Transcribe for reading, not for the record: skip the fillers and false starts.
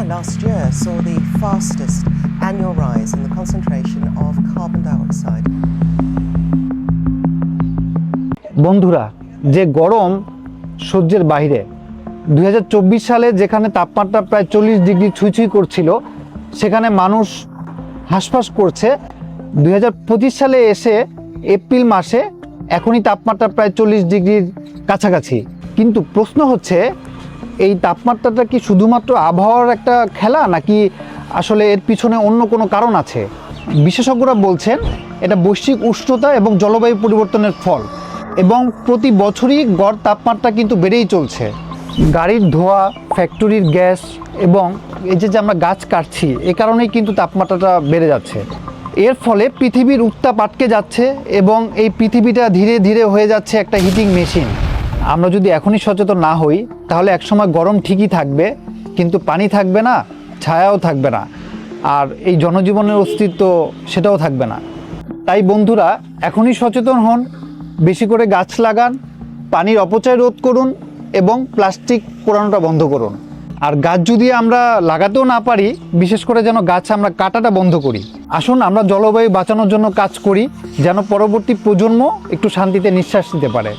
last year saw the fastest annual rise in the concentration of carbon dioxide. বন্ধুরা, যে গরম সহ্যের বাইরে 2024 সালে যেখানে তাপমাত্রা প্রায় 40 ডিগ্রি ছুঁই করছিল, সেখানে মানুষ হাঁসফাঁস করছে। 2025 সালে এসে এপ্রিল মাসে এখনই তাপমাত্রা প্রায় 40 ডিগ্রির কাছাকাছি। কিন্তু প্রশ্ন হচ্ছে, এই তাপমাত্রাটা কি শুধুমাত্র আবহাওয়ার একটা খেলা, নাকি আসলে এর পিছনে অন্য কোনো কারণ আছে? বিশেষজ্ঞরা বলছেন এটা বৈশ্বিক উষ্ণতা এবং জলবায়ু পরিবর্তনের ফল, এবং প্রতি বছরই গড় তাপমাত্রা কিন্তু বেড়েই চলছে। গাড়ির ধোঁয়া, ফ্যাক্টরির গ্যাস এবং এই যে আমরা গাছ কাটছি, এ কারণেই কিন্তু তাপমাত্রাটা বেড়ে যাচ্ছে। এর ফলে পৃথিবীর উত্তাপ আটকে যাচ্ছে এবং এই পৃথিবীটা ধীরে ধীরে হয়ে যাচ্ছে একটা হিটিং মেশিন। আমরা যদি এখনই সচেতন না হই, তাহলে একসময় গরম ঠিকই থাকবে, কিন্তু পানি থাকবে না, ছায়াও থাকবে না, আর এই জনজীবনের অস্তিত্ব সেটাও থাকবে না। তাই বন্ধুরা, এখনই সচেতন হন, বেশি করে গাছ লাগান, পানির অপচয় রোধ করুন এবং প্লাস্টিক পোড়ানোটা বন্ধ করুন। আর গাছ যদি আমরা লাগাতেও না পারি, বিশেষ করে যেন গাছ আমরা কাটাটা বন্ধ করি। আসুন আমরা জলবায়ু বাঁচানোর জন্য কাজ করি, যেন পরবর্তী প্রজন্ম একটু শান্তিতে নিঃশ্বাস নিতে পারে।